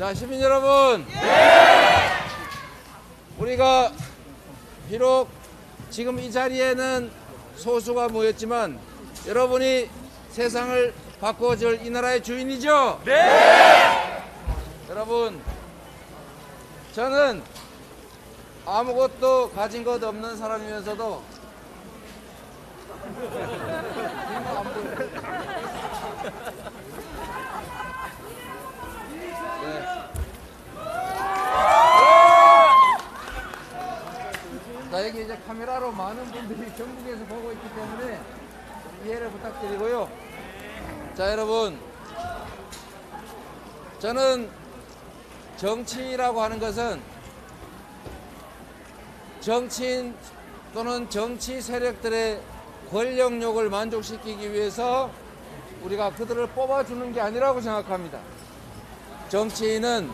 자, 시민 여러분, 우리가 비록 지금 이 자리에는 소수가 모였지만 여러분이 세상을 바꿔줄 이 나라의 주인이죠? 네! 여러분, 저는 아무것도 가진 것 없는 사람이면서도 네. 자, 여기 이제 카메라로 많은 분들이 전국에서 보고 있기 때문에 이해를 부탁드리고요. 자, 여러분, 저는 정치라고 하는 것은 정치인 또는 정치 세력들의 권력욕을 만족시키기 위해서 우리가 그들을 뽑아주는 게 아니라고 생각합니다. 정치인은,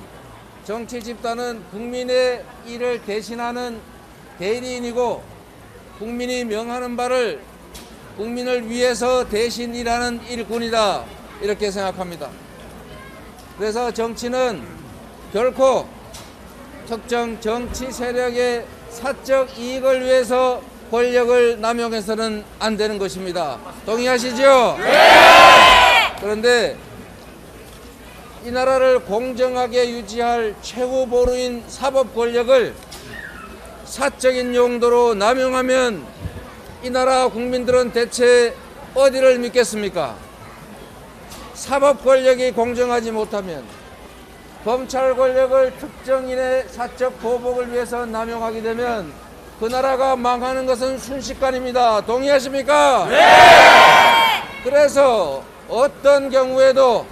정치 집단은 국민의 일을 대신하는 대리인이고 국민이 명하는 바를 국민을 위해서 대신 일하는 일꾼이다, 이렇게 생각합니다. 그래서 정치는 결코 특정 정치 세력의 사적 이익을 위해서 권력을 남용해서는 안 되는 것입니다. 동의하시죠? 네! 그런데 이 나라를 공정하게 유지할 최고 보루인 사법 권력을 사적인 용도로 남용하면 이 나라 국민들은 대체 어디를 믿겠습니까? 사법 권력이 공정하지 못하면, 검찰 권력을 특정인의 사적 보복을 위해서 남용하게 되면 그 나라가 망하는 것은 순식간입니다. 동의하십니까? 네! 그래서 어떤 경우에도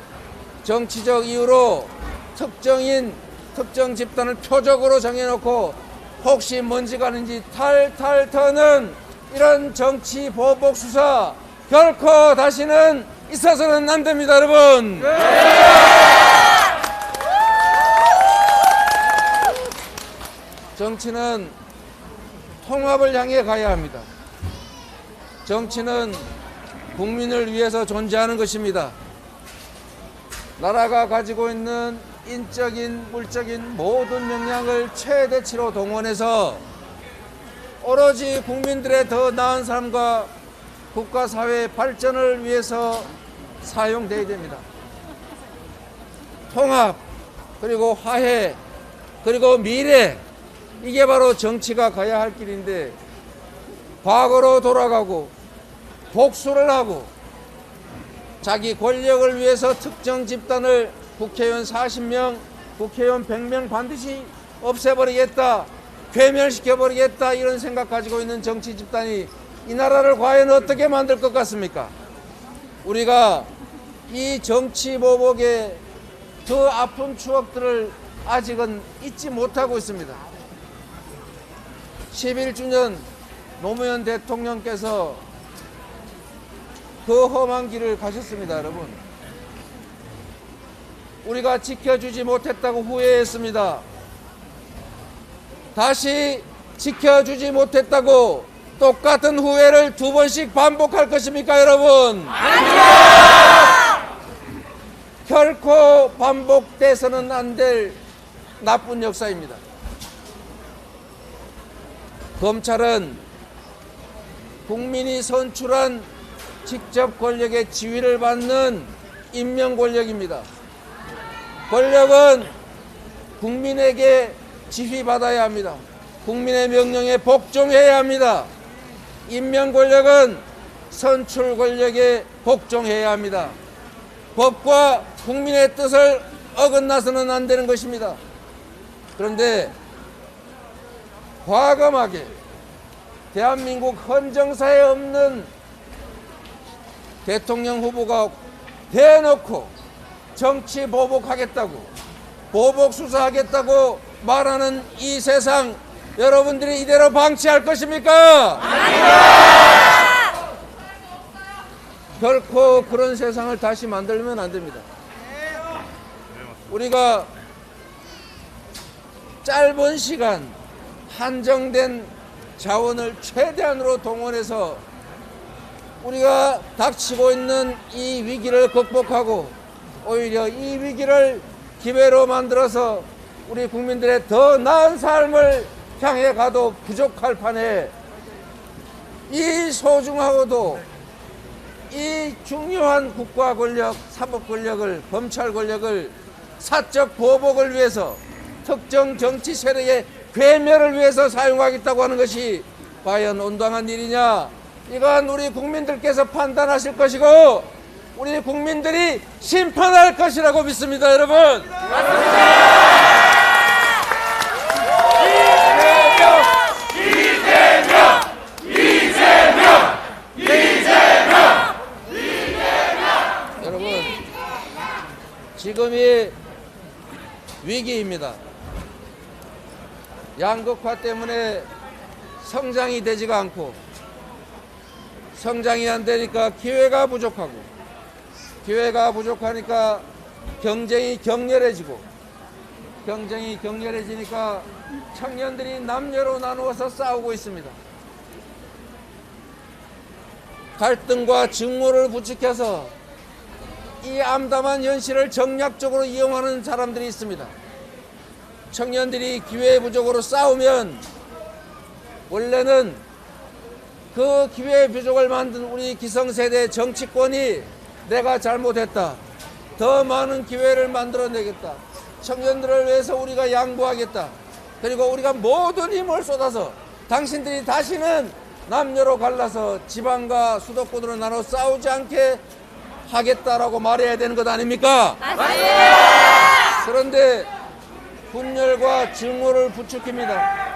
정치적 이유로 특정인, 특정 집단을 표적으로 정해놓고 혹시 뭔지 가는지 탈탈 터는 이런 정치 보복 수사 결코 다시는 있어서는 안 됩니다, 여러분. 정치는 통합을 향해 가야 합니다. 정치는 국민을 위해서 존재하는 것입니다. 나라가 가지고 있는 인적인, 물적인 모든 역량을 최대치로 동원해서 오로지 국민들의 더 나은 삶과 국가 사회의 발전을 위해서 사용되어야 됩니다. 통합, 그리고 화해, 그리고 미래, 이게 바로 정치가 가야 할 길인데 과거로 돌아가고 복수를 하고 자기 권력을 위해서 특정 집단을 국회의원 40명, 국회의원 100명 반드시 없애버리겠다, 괴멸시켜버리겠다, 이런 생각 가지고 있는 정치 집단이 이 나라를 과연 어떻게 만들 것 같습니까? 우리가 이 정치 보복의 더 아픈 추억들을 아직은 잊지 못하고 있습니다. 11주년 노무현 대통령께서 그 험한 길을 가셨습니다, 여러분. 우리가 지켜주지 못했다고 후회했습니다. 다시 지켜주지 못했다고 똑같은 후회를 2번씩 반복할 것입니까, 여러분? 아니요! 결코 반복돼서는 안 될 나쁜 역사입니다. 검찰은 국민이 선출한 직접 권력의 지위를 받는 임명 권력입니다. 권력은 국민에게 지휘받아야 합니다. 국민의 명령에 복종해야 합니다. 임명 권력은 선출 권력에 복종해야 합니다. 법과 국민의 뜻을 어긋나서는 안 되는 것입니다. 그런데 과감하게 대한민국 헌정사에 없는 대통령 후보가 대놓고 정치 보복하겠다고, 보복 수사하겠다고 말하는 이 세상, 여러분들이 이대로 방치할 것입니까? 아닙니다! 결코 그런 세상을 다시 만들면 안 됩니다. 우리가 짧은 시간, 한정된 자원을 최대한으로 동원해서 우리가 닥치고 있는 이 위기를 극복하고 오히려 이 위기를 기회로 만들어서 우리 국민들의 더 나은 삶을 향해 가도 부족할 판에 이 소중하고도 이 중요한 국가 권력, 사법 권력을, 검찰 권력을 사적 보복을 위해서 특정 정치 세력의 괴멸을 위해서 사용하겠다고 하는 것이 과연 온당한 일이냐? 이건 우리 국민들께서 판단하실 것이고 우리 국민들이 심판할 것이라고 믿습니다, 여러분. 여러분, 지금이 위기입니다. 양극화 때문에 성장이 되지가 않고 성장이 안 되니까 기회가 부족하고 기회가 부족하니까 경쟁이 격렬해지고 경쟁이 격렬해지니까 청년들이 남녀로 나누어서 싸우고 있습니다. 갈등과 증오를 부추겨서 이 암담한 현실을 정략적으로 이용하는 사람들이 있습니다. 청년들이 기회 부족으로 싸우면 원래는 그 기회 부족을 만든 우리 기성세대 정치권이 내가 잘못했다, 더 많은 기회를 만들어내겠다, 청년들을 위해서 우리가 양보하겠다, 그리고 우리가 모든 힘을 쏟아서 당신들이 다시는 남녀로 갈라서 지방과 수도권으로 나눠 싸우지 않게 하겠다라고 말해야 되는 것 아닙니까? 맞습니다. 그런데 분열과 증오를 부추깁니다.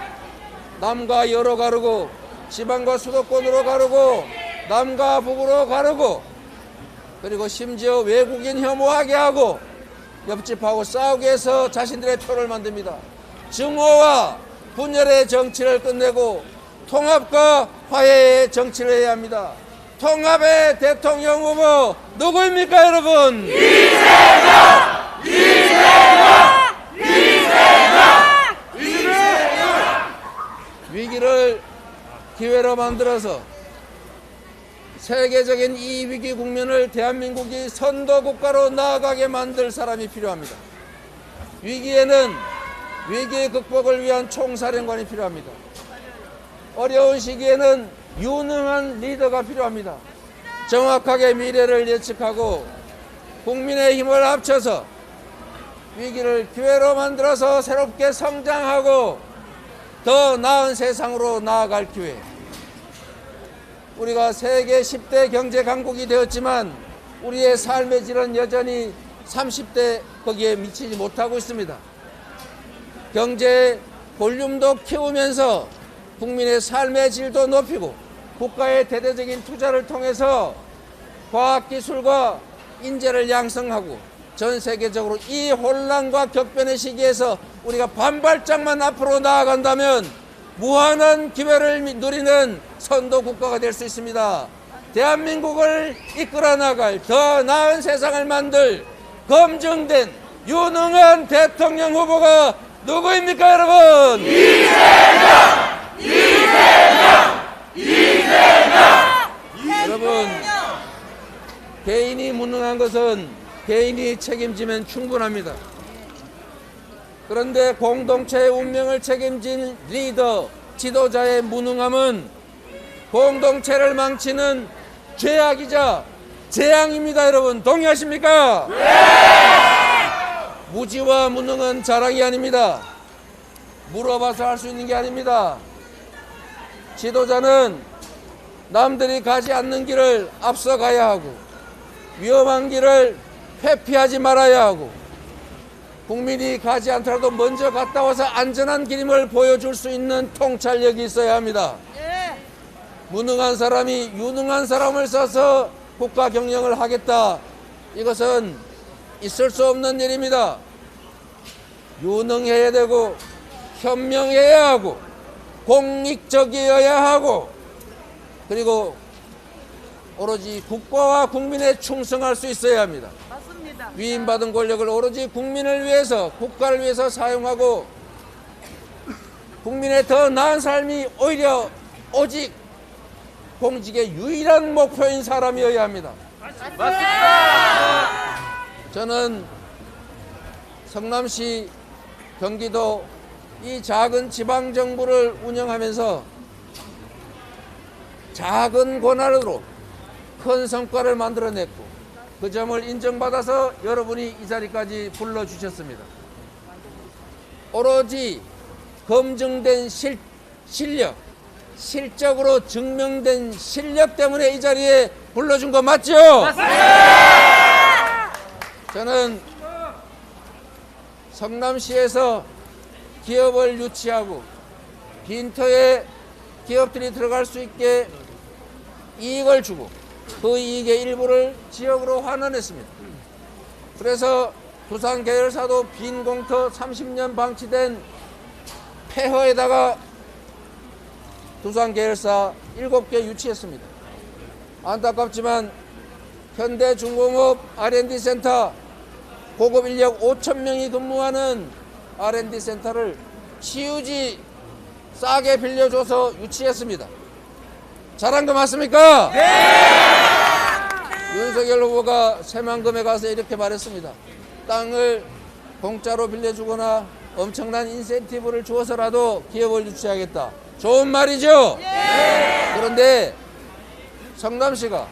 남과 여로 가르고 지방과 수도권으로 가르고 남과 북으로 가르고 그리고 심지어 외국인 혐오하게 하고 옆집하고 싸우게 해서 자신들의 표를 만듭니다. 증오와 분열의 정치를 끝내고 통합과 화해의 정치를 해야 합니다. 통합의 대통령 후보 누구입니까, 여러분? 이재명! 위기를 기회로 만들어서 세계적인 이 위기 국면을 대한민국이 선도국가로 나아가게 만들 사람이 필요합니다. 위기에는 위기 극복을 위한 총사령관이 필요합니다. 어려운 시기에는 유능한 리더가 필요합니다. 정확하게 미래를 예측하고 국민의 힘을 합쳐서 위기를 기회로 만들어서 새롭게 성장하고 더 나은 세상으로 나아갈 기회. 우리가 세계 10대 경제 강국이 되었지만 우리의 삶의 질은 여전히 30대 거기에 미치지 못하고 있습니다. 경제 볼륨도 키우면서 국민의 삶의 질도 높이고 국가의 대대적인 투자를 통해서 과학기술과 인재를 양성하고 전 세계적으로 이 혼란과 격변의 시기에서 우리가 반발짝만 앞으로 나아간다면 무한한 기회를 누리는 선도 국가가 될 수 있습니다. 대한민국을 이끌어 나갈 더 나은 세상을 만들 검증된 유능한 대통령 후보가 누구입니까, 여러분? 여러분, 개인이 무능한 것은 개인이 책임지면 충분합니다. 그런데 공동체의 운명을 책임진 리더, 지도자의 무능함은 공동체를 망치는 죄악이자 재앙입니다. 여러분, 동의하십니까? 네! 무지와 무능은 자랑이 아닙니다. 물어봐서 할 수 있는 게 아닙니다. 지도자는 남들이 가지 않는 길을 앞서가야 하고 위험한 길을 회피하지 말아야 하고 국민이 가지 않더라도 먼저 갔다 와서 안전한 길임을 보여줄 수 있는 통찰력이 있어야 합니다. 무능한 사람이 유능한 사람을 써서 국가 경영을 하겠다, 이것은 있을 수 없는 일입니다. 유능해야 되고 현명해야 하고 공익적이어야 하고 그리고 오로지 국가와 국민에 충성할 수 있어야 합니다. 맞습니다. 위임받은 권력을 오로지 국민을 위해서, 국가를 위해서 사용하고 국민의 더 나은 삶이 오직 공직의 유일한 목표인 사람이어야 합니다. 맞습니다. 저는 성남시, 경기도 이 작은 지방정부를 운영하면서 작은 권한으로 큰 성과를 만들어냈고 그 점을 인정받아서 여러분이 이 자리까지 불러주셨습니다. 오로지 검증된 실력, 실적으로 증명된 실력 때문에 이 자리에 불러준 거 맞죠? 맞습니다. 저는 성남시에서 기업을 유치하고 빈터에 기업들이 들어갈 수 있게 이익을 주고 그 이익의 일부를 지역으로 환원했습니다. 그래서 두산 계열사도 빈 공터 30년 방치된 폐허에다가 두산 계열사 7개 유치했습니다. 안타깝지만 현대중공업 R&D 센터 고급 인력 5,000명이 근무하는 R&D 센터를 치유지 싸게 빌려줘서 유치했습니다. 잘한 거 맞습니까? 네! 윤석열 후보가 새만금에 가서 이렇게 말했습니다. 땅을 공짜로 빌려주거나 엄청난 인센티브를 주어서라도 기업을 유치하겠다. 좋은 말이죠? 네! 그런데 성남시가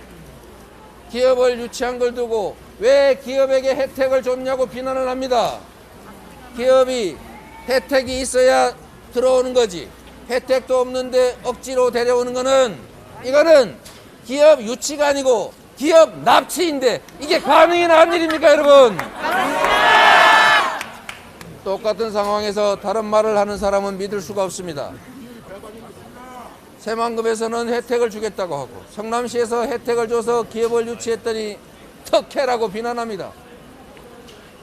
기업을 유치한 걸 두고 왜 기업에게 혜택을 줬냐고 비난을 합니다. 기업이 혜택이 있어야 들어오는 거지. 혜택도 없는데 억지로 데려오는 거는 이거는 기업 유치가 아니고 기업 납치인데 이게 가능이나 한 일입니까, 여러분? 똑같은 상황에서 다른 말을 하는 사람은 믿을 수가 없습니다. 새만금에서는 혜택을 주겠다고 하고 성남시에서 혜택을 줘서 기업을 유치했더니 특혜라고 비난합니다.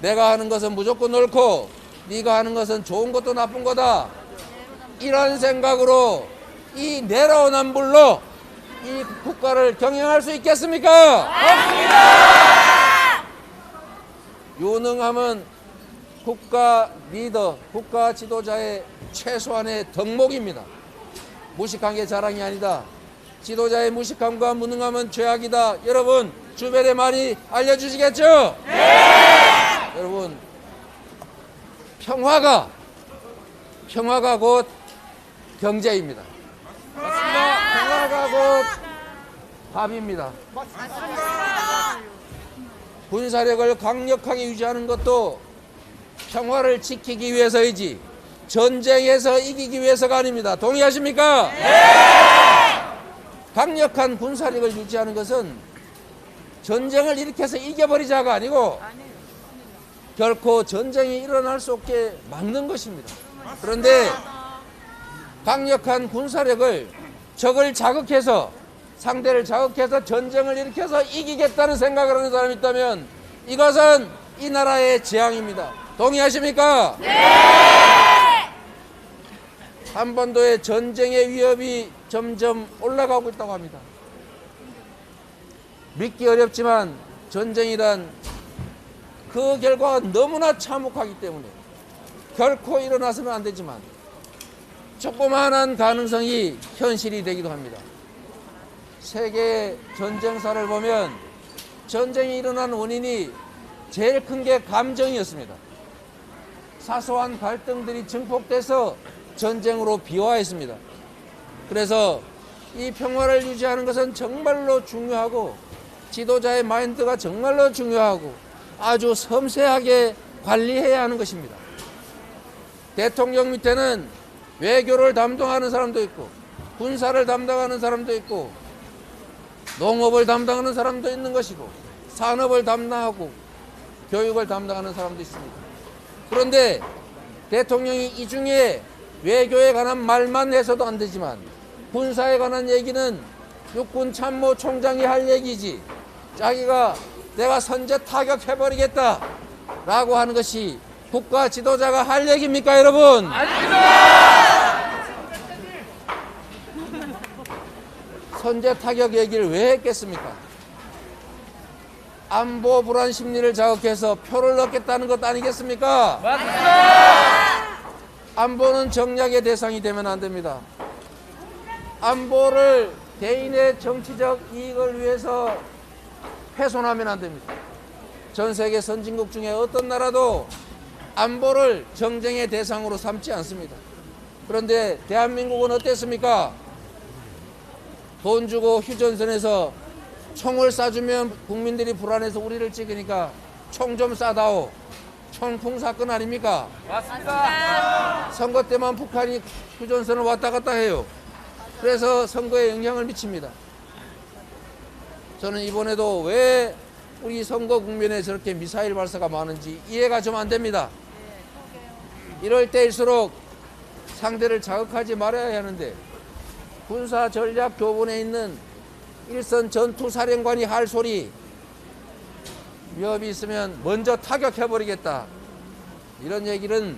내가 하는 것은 무조건 옳고 네가 하는 것은 좋은 것도 나쁜 거다. 이런 생각으로 이 내로남불로 이 국가를 경영할 수 있겠습니까? 없습니다. 유능함은 국가 리더, 국가 지도자의 최소한의 덕목입니다. 무식한 게 자랑이 아니다. 지도자의 무식함과 무능함은 죄악이다. 여러분 주변에 많이 알려주시겠죠? 네! 여러분 평화가 곧 경제입니다. 맞습니다. 평화가 곧 밥입니다. 맞습니다. 군사력을 강력하게 유지하는 것도 평화를 지키기 위해서이지 전쟁에서 이기기 위해서가 아닙니다. 동의하십니까? 네! 강력한 군사력을 유지하는 것은 전쟁을 일으켜서 이겨버리자가 아니고 결코 전쟁이 일어날 수 없게 막는 것입니다. 그런데 강력한 군사력을 적을 자극해서 상대를 자극해서 전쟁을 일으켜서 이기겠다는 생각을 하는 사람이 있다면 이것은 이 나라의 재앙입니다. 동의하십니까? 네! 한반도의 전쟁의 위협이 점점 올라가고 있다고 합니다. 믿기 어렵지만 전쟁이란 그 결과가 너무나 참혹하기 때문에 결코 일어나서는 안 되지만 조그마한 가능성이 현실이 되기도 합니다. 세계 전쟁사를 보면 전쟁이 일어난 원인이 제일 큰 게 감정이었습니다. 사소한 갈등들이 증폭돼서 전쟁으로 비화했습니다. 그래서 이 평화를 유지하는 것은 정말로 중요하고 지도자의 마인드가 정말로 중요하고 아주 섬세하게 관리해야 하는 것입니다. 대통령 밑에는 외교를 담당하는 사람도 있고 군사를 담당하는 사람도 있고 농업을 담당하는 사람도 있는 것이고 산업을 담당하고 교육을 담당하는 사람도 있습니다. 그런데 대통령이 이 중에 외교에 관한 말만 해서도 안 되지만 군사에 관한 얘기는 육군 참모총장이 할 얘기지 자기가 내가 선제 타격해버리겠다 라고 하는 것이 국가 지도자가 할 얘기입니까, 여러분? 아닙니다. 선제 타격 얘기를 왜 했겠습니까? 안보 불안 심리를 자극해서 표를 얻겠다는 것 아니겠습니까? 맞습니다. 안보는 정략의 대상이 되면 안 됩니다. 안보를 개인의 정치적 이익을 위해서 훼손하면 안 됩니다. 전 세계 선진국 중에 어떤 나라도 안보를 정쟁의 대상으로 삼지 않습니다. 그런데 대한민국은 어땠습니까? 돈 주고 휴전선에서 총을 쏴주면 국민들이 불안해서 우리를 찍으니까 총 좀 쏴다오. 총풍 사건 아닙니까? 맞습니다. 선거 때만 북한이 휴전선을 왔다 갔다 해요. 그래서 선거에 영향을 미칩니다. 저는 이번에도 왜 우리 선거 국면에 저렇게 미사일 발사가 많은지 이해가 좀 안 됩니다. 이럴 때일수록 상대를 자극하지 말아야 하는데 군사 전략 교본에 있는 일선 전투사령관이 할 소리, 위협이 있으면 먼저 타격해버리겠다. 이런 얘기는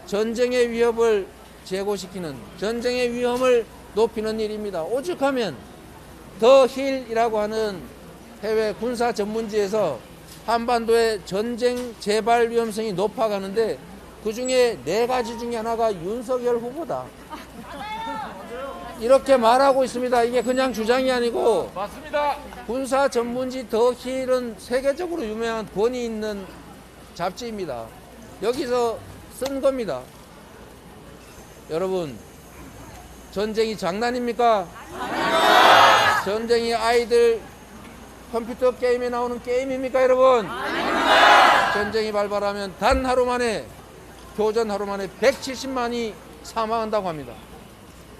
전쟁의 위협을 제고시키는, 전쟁의 위험을 높이는 일입니다. 오죽하면 더 힐이라고 하는 해외 군사 전문지에서 한반도의 전쟁 재발 위험성이 높아가는데 그 중에 4가지 중에 하나가 윤석열 후보다. 이렇게 말하고 있습니다. 이게 그냥 주장이 아니고 맞습니다. 군사 전문지 더 힐은 세계적으로 유명한 권위 있는 잡지입니다. 여기서 쓴 겁니다. 여러분, 전쟁이 장난입니까? 아닙니다. 전쟁이 아이들 컴퓨터 게임에 나오는 게임입니까, 여러분? 아닙니다. 전쟁이 발발하면 단 하루 만에, 교전 하루 만에 170만이 사망한다고 합니다.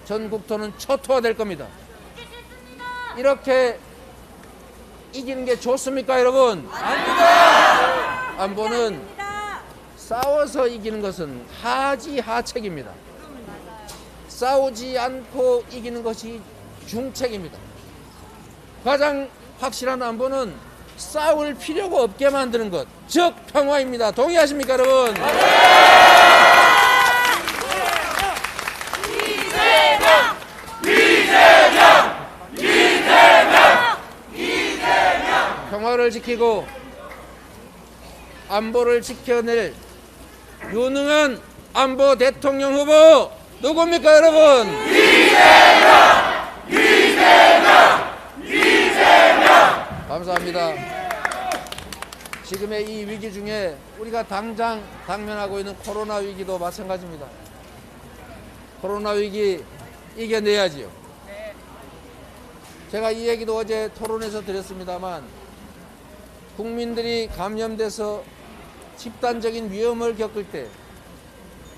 전 국토는 초토화될 겁니다. 이렇게 이기는 게 좋습니까, 여러분? 아닙니다. 안보는 싸워서 이기는 것은 하지하책입니다. 싸우지 않고 이기는 것이 중책입니다. 가장 확실한 안보는 싸울 필요가 없게 만드는 것, 즉 평화입니다. 동의하십니까, 여러분? 평화를 지키고 안보를 지켜낼 유능한 안보 대통령 후보 누굽니까, 여러분? 이재명! 감사합니다. 지금의 이 위기 중에 우리가 당장 당면하고 있는 코로나 위기도 마찬가지입니다. 코로나 위기 이겨내야지요. 제가 이 얘기도 어제 토론에서 드렸습니다만 국민들이 감염돼서 집단적인 위험을 겪을 때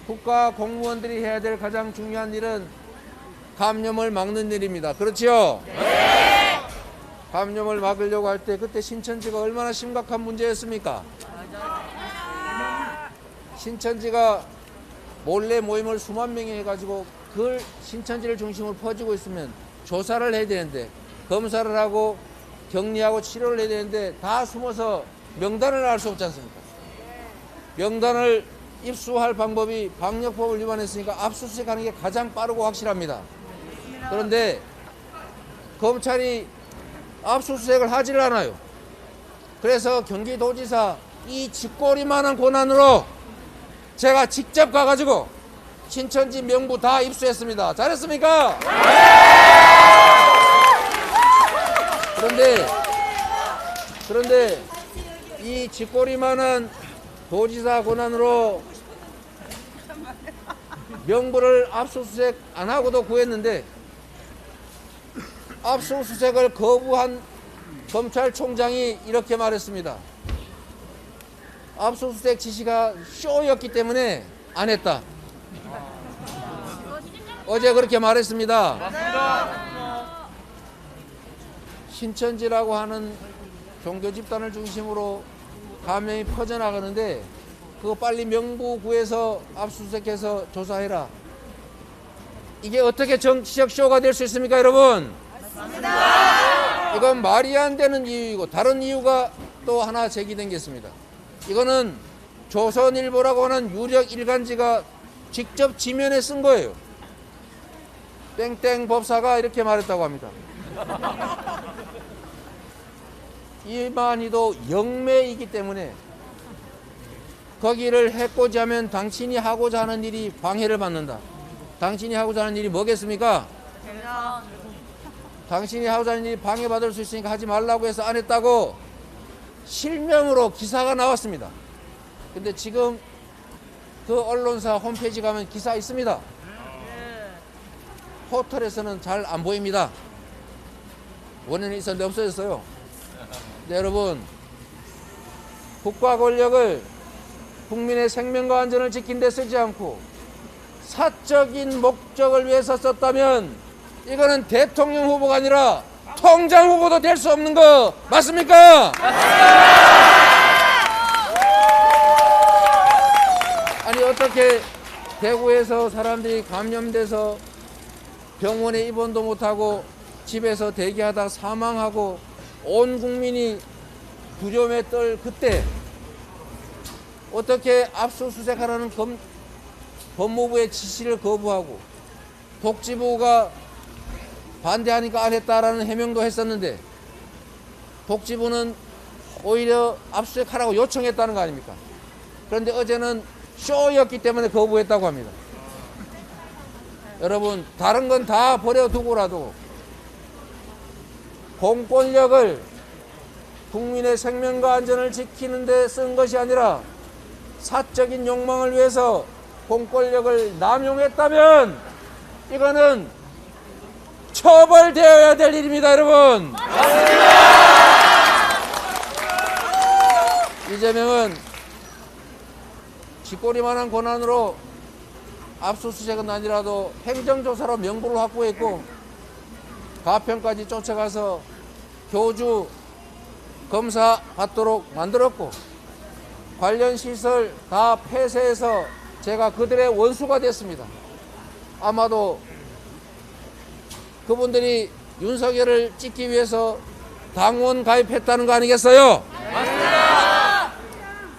국가 공무원들이 해야 될 가장 중요한 일은 감염을 막는 일입니다. 그렇지요? 네. 감염을 막으려고 할 때 그때 신천지가 얼마나 심각한 문제였습니까? 신천지가 몰래 모임을 수만 명이 해가지고 그걸 신천지를 중심으로 퍼지고 있으면 조사를 해야 되는데, 검사를 하고 격리하고 치료를 해야 되는데 다 숨어서 명단을 알 수 없지 않습니까? 명단을 입수할 방법이 방역법을 위반했으니까 압수수색하는 게 가장 빠르고 확실합니다. 그런데 검찰이 압수수색을 하지를 않아요. 그래서 경기도지사 이 쥐꼬리만한 권한으로 제가 직접 가가지고 신천지 명부 다 입수했습니다. 잘했습니까? 그런데 이 쥐꼬리만한 도지사 권한으로 명부를 압수수색 안 하고도 구했는데 압수수색을 거부한 검찰총장이 이렇게 말했습니다. 압수수색 지시가 쇼였기 때문에 안 했다. 어제 그렇게 말했습니다. 맞습니다. 신천지라고 하는 종교 집단을 중심으로 감염이 퍼져나가는데 그거 빨리 명부 구해서 압수수색해서 조사해라. 이게 어떻게 정치적 쇼가 될 수 있습니까, 여러분? 맞습니다. 이건 말이 안 되는 이유이고 다른 이유가 또 하나 제기된 게 있습니다. 이거는 조선일보라고 하는 유력 일간지가 직접 지면에 쓴 거예요. 땡땡 법사가 이렇게 말했다고 합니다. 이만희도 영매이기 때문에 거기를 해코지 하면 당신이 하고자 하는 일이 방해를 받는다. 당신이 하고자 하는 일이 뭐겠습니까? 당신이 하고자 하는 일이 방해받을 수 있으니까 하지 말라고 해서 안 했다고 실명으로 기사가 나왔습니다. 근데 지금 그 언론사 홈페이지 가면 기사 있습니다. 포털에서는 잘 안 보입니다. 원인이 있었는데 없어졌어요. 네, 여러분, 국가 권력을 국민의 생명과 안전을 지킨 데 쓰지 않고 사적인 목적을 위해서 썼다면 이거는 대통령 후보가 아니라 통장 후보도 될 수 없는 거 맞습니까? 아니, 어떻게 대구에서 사람들이 감염돼서 병원에 입원도 못하고 집에서 대기하다 사망하고 온 국민이 두려움에 떨 그때 어떻게 압수수색하라는 법무부의 지시를 거부하고 복지부가 반대하니까 안 했다라는 해명도 했었는데 복지부는 오히려 압수수색하라고 요청했다는 거 아닙니까? 그런데 어제는 쇼였기 때문에 거부했다고 합니다. 여러분, 다른 건 다 버려두고라도 공권력을 국민의 생명과 안전을 지키는 데 쓴 것이 아니라 사적인 욕망을 위해서 공권력을 남용했다면 이거는 처벌되어야 될 일입니다, 여러분. 이재명은 쥐꼬리만한 권한으로 압수수색은 아니라도 행정조사로 명부를 확보했고 가평까지 쫓아가서 교주 검사 받도록 만들었고 관련 시설 다 폐쇄해서 제가 그들의 원수가 됐습니다. 아마도 그분들이 윤석열을 찍기 위해서 당원 가입했다는 거 아니겠어요? 맞습니다.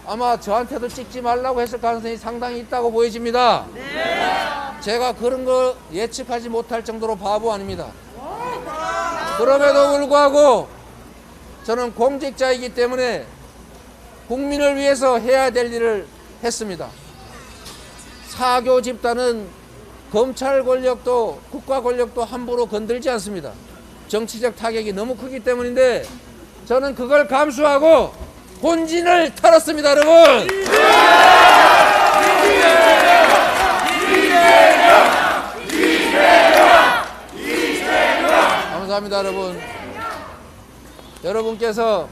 아마 저한테도 찍지 말라고 했을 가능성이 상당히 있다고 보여집니다. 제가 그런 거 예측하지 못할 정도로 바보 아닙니다. 그럼에도 불구하고 저는 공직자이기 때문에 국민을 위해서 해야 될 일을 했습니다. 사교 집단은 검찰 권력도 국가 권력도 함부로 건들지 않습니다. 정치적 타격이 너무 크기 때문인데 저는 그걸 감수하고 본진을 털었습니다, 여러분. 감사합니다, 여러분. 여러분께서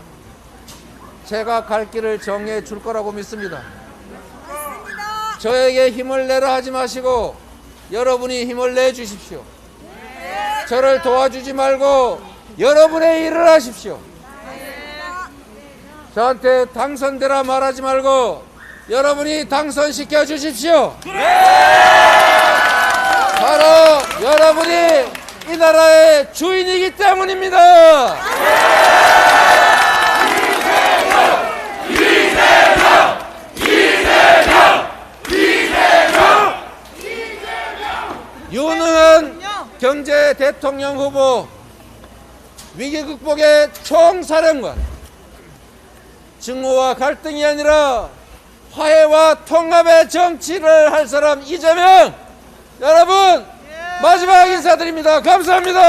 제가 갈 길을 정해 줄 거라고 믿습니다. 저에게 힘을 내라 하지 마시고 여러분이 힘을 내 주십시오. 저를 도와주지 말고 여러분의 일을 하십시오. 저한테 당선되라 말하지 말고 여러분이 당선시켜 주십시오. 바로 여러분이 이 나라의 주인이기 때문입니다. 유능한 경제 대통령 후보, 위기 극복의 총사령관, 증오와 갈등이 아니라 화해와 통합의 정치를 할 사람 이재명, 여러분 마지막 인사드립니다. 감사합니다.